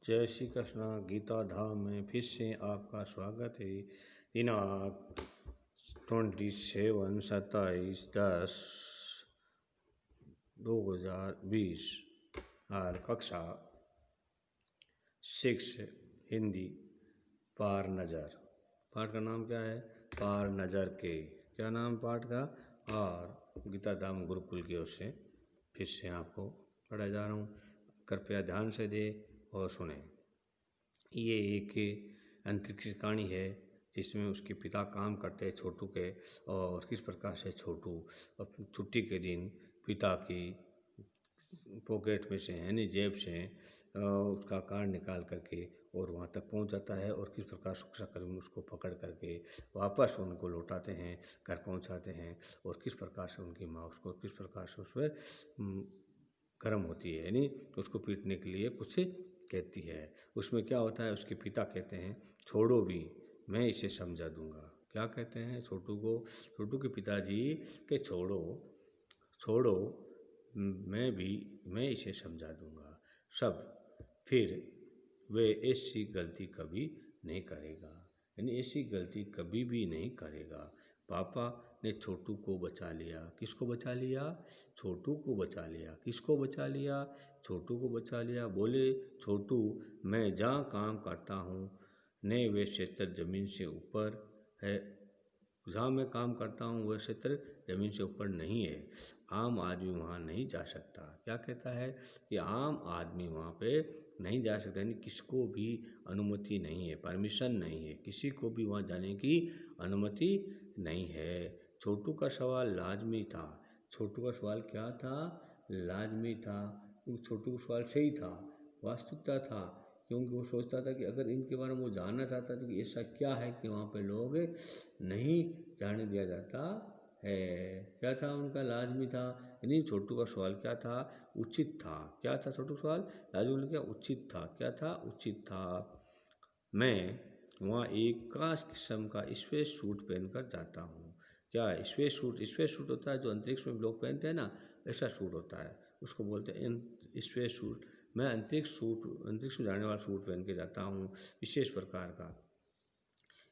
जय श्री कृष्णा। गीता धाम में फिर से आपका स्वागत है। दिनांक 27/10/2020 और कक्षा 6 हिंदी। पार नज़र। पाठ का नाम क्या है? पार नज़र के। क्या नाम पाठ का? और गीता धाम गुरुकुल की ओर से फिर से आपको पढ़ा जा रहा हूँ। कृपया ध्यान से दे और सुने। ये एक अंतरिक्ष कहानी है जिसमें उसके पिता काम करते हैं छोटू के, और किस प्रकार से छोटू अपनी छुट्टी के दिन पिता की पॉकेट में से यानी जेब से उसका कार्ड निकाल करके और वहाँ तक पहुँच जाता है, और किस प्रकार सुरक्षाकर्मी उसको पकड़ करके वापस उनको लौटाते हैं, घर पहुँचाते हैं, और किस प्रकार से उनकी माँ उसको किस प्रकार से उसमें गर्म होती है, यानी उसको पीटने के लिए कुछ कहती है। उसमें क्या होता है, उसके पिता कहते हैं छोड़ो भी, मैं इसे समझा दूंगा। क्या कहते हैं छोटू को? छोटू के पिताजी के छोड़ो छोड़ो, मैं इसे समझा दूंगा सब, फिर वे ऐसी गलती कभी नहीं करेगा, यानी ऐसी गलती कभी भी नहीं करेगा। पापा ने छोटू को बचा लिया। किसको बचा लिया? छोटू को बचा लिया। किसको बचा लिया? छोटू को बचा लिया। बोले छोटू, मैं जहाँ काम करता हूँ ने वे क्षेत्र ज़मीन से ऊपर है। जहाँ मैं काम करता हूँ वह क्षेत्र ज़मीन से ऊपर नहीं है। आम आदमी वहाँ नहीं जा सकता। क्या कहता है कि आम आदमी वहाँ पे नहीं जा सकता, यानी किसको भी अनुमति नहीं है, परमिशन नहीं है, किसी को भी वहाँ जाने की अनुमति नहीं है। छोटू का सवाल लाजमी था। छोटू का सवाल क्या था? लाजमी था। छोटू का सवाल सही था, वास्तविकता था, क्योंकि वो सोचता था कि अगर इनके बारे में वो जानना चाहता था कि ऐसा क्या है कि वहाँ पे लोग नहीं जाने दिया जाता है। क्या था उनका? लाजमी था। यानी छोटू का सवाल क्या था? उचित था। क्या था छोटू का सवाल? लाजमी क्या? उचित था। क्या था? उचित था। मैं वहाँ एक खास किस्म का स्पेस सूट पहनकर जाता हूँ। क्या स्पेस सूट? स्पेस सूट होता है जो अंतरिक्ष में लोग पहनते हैं ना, ऐसा सूट होता है, उसको बोलते हैं स्पेस सूट। मैं अंतरिक्ष में जाने वाला सूट पहन के जाता हूँ, विशेष प्रकार का।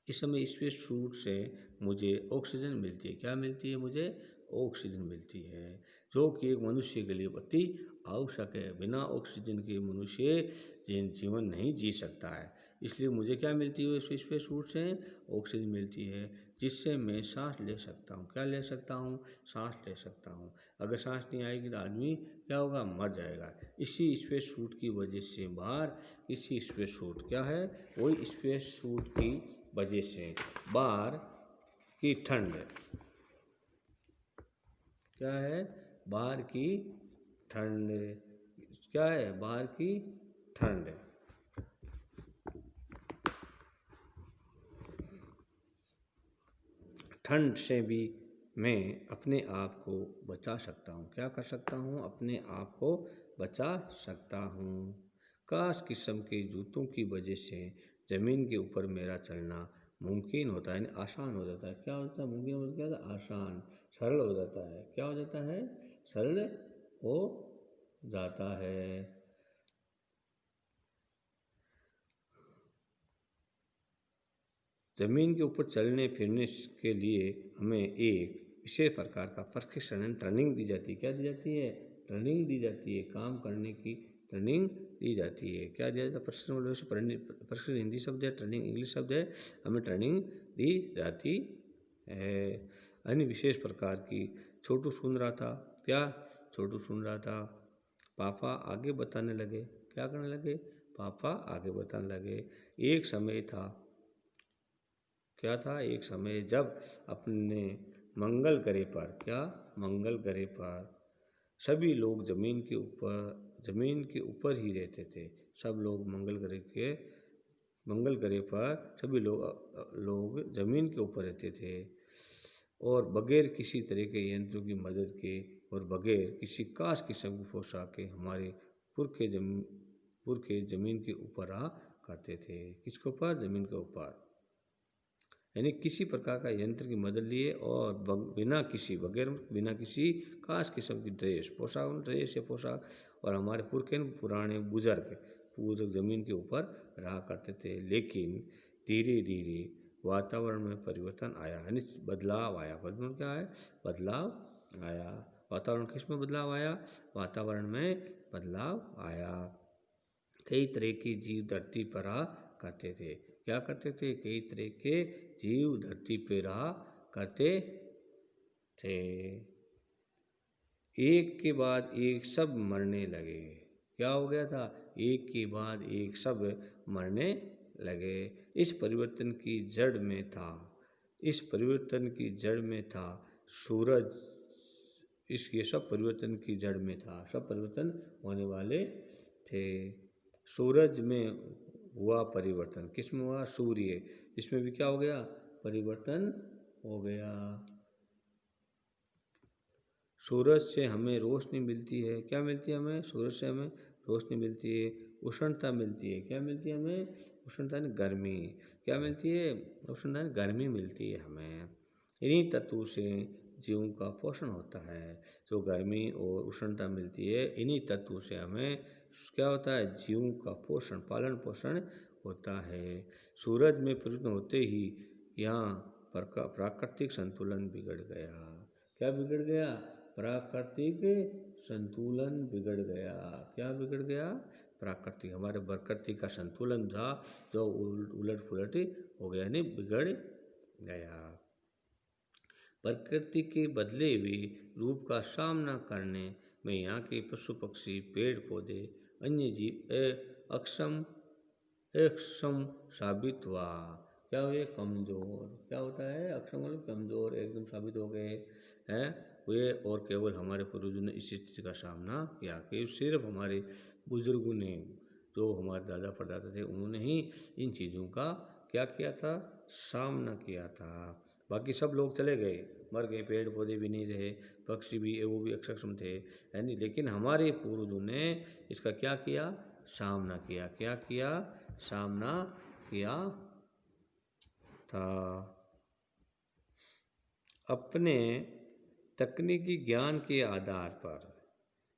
इस समय स्पेस सूट से मुझे ऑक्सीजन मिलती है। क्या मिलती है? मुझे ऑक्सीजन मिलती है, जो कि एक मनुष्य के लिए अति आवश्यक है। बिना ऑक्सीजन के मनुष्य जीवन नहीं जी सकता है। इसलिए मुझे क्या मिलती है? स्पेस सूट से ऑक्सीजन मिलती है, जिससे मैं सांस ले सकता हूँ। क्या ले सकता हूँ? सांस ले सकता हूँ। अगर सांस नहीं आएगी तो आदमी क्या होगा? मर जाएगा। इसी स्पेस सूट की वजह से बाहर इसी स्पेस सूट क्या है? वही स्पेस सूट की वजह से बाहर की ठंड क्या है? बाहर की ठंड क्या है? बाहर की ठंड ठंड से भी मैं अपने आप को बचा सकता हूँ। क्या कर सकता हूँ? अपने आप को बचा सकता हूँ। खास किस्म के जूतों की वजह से ज़मीन के ऊपर मेरा चलना मुमकिन होता है, यानी आसान हो जाता है। क्या होता है? मुमकिन हो जाता है, आसान, सरल हो जाता है। क्या हो जाता है? सरल हो जाता है। ज़मीन के ऊपर चलने फिरने के लिए हमें एक विशेष प्रकार का प्रशिक्षण ट्रेनिंग दी जाती है। क्या दी जाती है? ट्रेनिंग दी जाती है। काम करने की ट्रेनिंग दी जाती है। क्या दिया जाता है? प्रशिक्षण बोले से प्रशिक्षण हिंदी शब्द है, ट्रेनिंग इंग्लिश शब्द है। हमें ट्रेनिंग दी जाती है, अन्य विशेष प्रकार की। छोटू सुन रहा था। क्या? छोटू सुन रहा था। पापा आगे बताने लगे। क्या करने लगे? पापा आगे बताने लगे। एक समय था। क्या था? एक समय जब अपने मंगल ग्रह पर, क्या? मंगल ग्रह पर सभी लोग ज़मीन के ऊपर ही रहते थे। सब लोग मंगल ग्रह पर सभी लोग ज़मीन के ऊपर रहते थे, और बगैर किसी तरह के यंत्रों की मदद के और बगैर किसी खास किस्म की पोशाक के हमारे पुरखे ज़मीन के ऊपर रहा करते थे। किसके ऊपर? ज़मीन के ऊपर, यानी किसी प्रकार का यंत्र की मदद लिए और बिना किसी खास किस्म की ड्रेस या पोशाक, और हमारे पुरखे पुराने बुजुर्ग पूरे ज़मीन के ऊपर रहा करते थे। लेकिन धीरे धीरे वातावरण में परिवर्तन आया, यानी बदलाव आया। परिवर्तन क्या है? बदलाव आया। वातावरण किस में बदलाव आया? वातावरण में बदलाव आया। कई तरह के जीव धरती पर रहा करते थे। क्या करते थे? कई तरह के जीव धरती पर रहा करते थे। एक के बाद एक सब मरने लगे। क्या हो गया था? एक के बाद एक सब मरने लगे। इस परिवर्तन की जड़ में था, इस परिवर्तन की जड़ में था सूरज। ये सब परिवर्तन की जड़ में था, सब परिवर्तन होने वाले थे। सूरज में हुआ परिवर्तन, किस में हुआ? सूर्य, इसमें भी क्या हो गया? परिवर्तन हो गया। सूरज से हमें रोशनी मिलती है। क्या मिलती है हमें? सूरज से हमें रोशनी मिलती है, उष्णता मिलती है। क्या मिलती है हमें? उष्णता यानी गर्मी। क्या मिलती है? उष्णता यानी गर्मी मिलती है हमें। इन्हीं तत्वों से जीवों का पोषण होता है। जो गर्मी और उष्णता मिलती है, इन्हीं तत्वों से हमें क्या होता है? जीवों का पोषण, पालन पोषण होता है। सूरज में परिवर्तन होते ही यहाँ प्राकृतिक संतुलन बिगड़ गया। क्या बिगड़ गया? प्राकृतिक संतुलन बिगड़ गया। क्या बिगड़ गया? प्राकृतिक, हमारे प्रकृति का संतुलन था जो उलट पुलट हो गया, नहीं बिगड़ गया। प्रकृति के बदले हुए रूप का सामना करने में यहाँ के पशु पक्षी, पेड़ पौधे, अन्य जीव अक्षम साबित हुआ। क्या हुए? कमजोर। क्या होता है? अक्षम मतलब कमजोर, एकदम साबित हो गए हैं वे। और केवल हमारे पूर्वजों ने इस स्थिति का सामना किया कि सिर्फ हमारे बुजुर्गों ने, जो हमारे दादा परदादा थे, उन्होंने ही इन चीज़ों का क्या किया था? सामना किया था। बाकी सब लोग चले गए, मर गए, पेड़ पौधे भी नहीं रहे, पक्षी भी, वो भी अक्षम थे, है नहीं। लेकिन हमारे पूर्वजों ने इसका क्या किया? सामना किया। क्या किया? सामना किया था। अपने तकनीकी ज्ञान के आधार पर,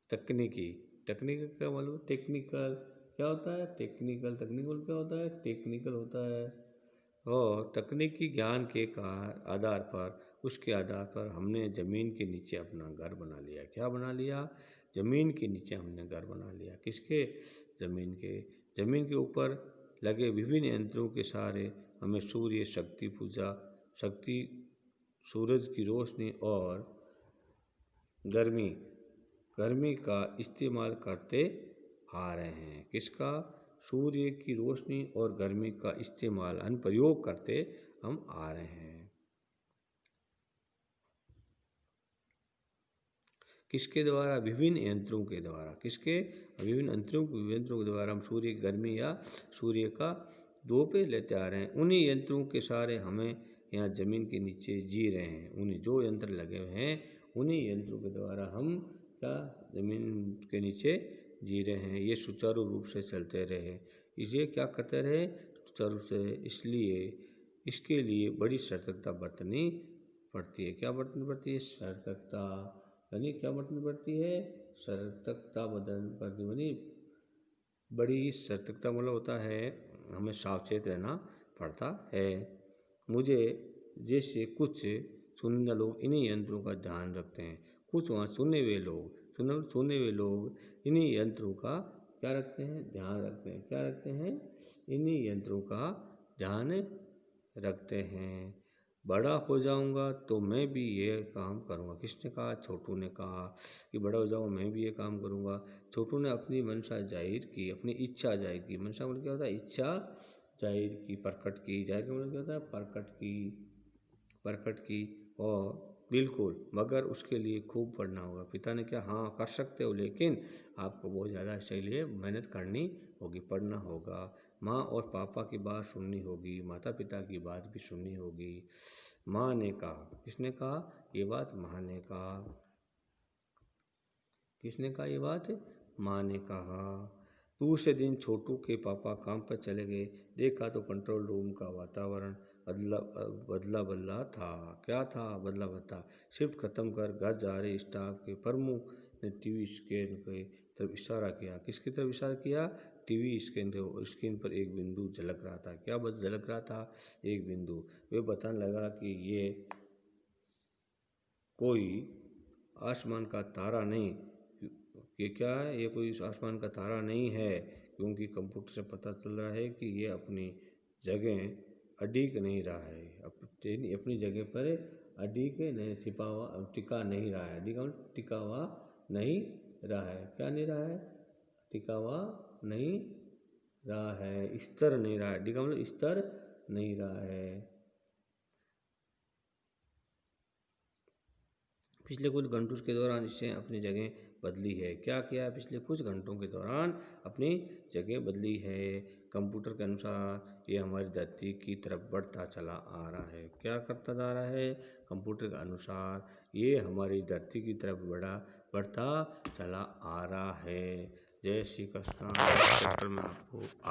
तकनीकी, टेक्निकल क्या मालूम? टेक्निकल क्या होता है? टेक्निकल, टेक्निकल क्या होता है? टेक्निकल होता है। और तकनीकी ज्ञान के आधार पर, उसके आधार पर हमने ज़मीन के नीचे अपना घर बना लिया। क्या बना लिया? ज़मीन के नीचे हमने घर बना लिया। किसके? ज़मीन के। ज़मीन के ऊपर लगे विभिन्न यंत्रों के सहारे हमें सूर्य शक्ति पूजा, शक्ति, सूरज की रोशनी और गर्मी, गर्मी का इस्तेमाल करते आ रहे हैं। किसका? सूर्य की रोशनी और गर्मी का इस्तेमाल, अनुप्रयोग करते हम आ रहे हैं। किसके द्वारा? विभिन्न यंत्रों के द्वारा। किसके? विभिन्न यंत्रों के द्वारा हम सूर्य की गर्मी या सूर्य का धूप लेते आ रहे हैं। उन्हीं यंत्रों के सहारे हमें यहाँ ज़मीन के नीचे जी रहे हैं। उन्हीं जो यंत्र लगे हुए हैं, उन्हीं यंत्रों के द्वारा हम क्या ज़मीन के नीचे जी रहे हैं। ये सुचारू रूप से चलते रहे, इसे क्या करते रहे? सुचारू से। इसलिए इसके लिए बड़ी सतर्कता बरतनी पड़ती है। क्या बरतनी पड़ती है? सतर्कता, यानी क्या बरतनी पड़ती है? सतर्कता बदल पड़ती, यानी बड़ी सतर्कता मतलब होता है हमें सावचेत रहना पड़ता है। मुझे जैसे कुछ सुनने लोग इन्हीं यंत्रों का ध्यान रखते हैं, कुछ वहाँ सुने हुए लोग इन्हीं यंत्रों का क्या रखते हैं? ध्यान रखते हैं। क्या रखते हैं? इन्हीं यंत्रों का ध्यान रखते हैं। बड़ा हो जाऊंगा तो मैं भी ये काम करूंगा। किसने कहा? छोटू ने कहा कि बड़ा हो जाऊंगा मैं भी ये काम करूंगा। छोटू ने अपनी मंशा जाहिर की, अपनी इच्छा जाहिर की। मंशा मतलब क्या होता है? इच्छा जाहिर की, प्रकट की। जाहिर का मतलब क्या होता है? प्रकट की। और बिल्कुल, मगर उसके लिए खूब पढ़ना होगा। पिता ने क्या? हाँ कर सकते हो, लेकिन आपको बहुत ज़्यादा इसके लिए मेहनत करनी होगी, पढ़ना होगा। माँ और पापा की बात सुननी होगी, माता पिता की बात भी सुननी होगी। माँ ने कहा। किसने कहा ये बात? माँ ने कहा। किसने कहा ये बात? माँ ने कहा। दूसरे दिन छोटू के पापा काम पर चले गए। देखा तो कंट्रोल रूम का वातावरण बदला था। क्या था? बदला था। शिफ्ट खत्म कर घर जा रहे स्टाफ के प्रमुख ने टीवी स्क्रीन की तरफ इशारा किया। किसकी तरफ इशारा किया? टीवी स्क्रीन पर एक बिंदु झलक रहा था। क्या बस झलक रहा था? एक बिंदु। वे बताने लगा कि ये कोई आसमान का तारा नहीं, कि क्या है, ये कोई आसमान का तारा नहीं है, क्योंकि कंप्यूटर से पता चल रहा है कि ये अपनी जगह अडिग नहीं रहा है, अपनी जगह पर अडिग नहीं, टिका नहीं रहा है। अडिग टिका हुआ नहीं रहा है। क्या नहीं रहा है? टिका हुआ नहीं रहा है, स्थिर नहीं रहा है। अडिग मतलब स्थिर नहीं रहा है। पिछले कुछ घंटों के दौरान इसने अपनी जगह बदली है। क्या किया? पिछले कुछ घंटों के दौरान अपनी जगह बदली है। कंप्यूटर के अनुसार ये हमारी धरती की तरफ बढ़ता चला आ रहा है। क्या करता जा रहा है? कंप्यूटर के अनुसार ये हमारी धरती की तरफ बढ़ता चला आ रहा है। जय श्री कृष्ण। चैप्टर में आपको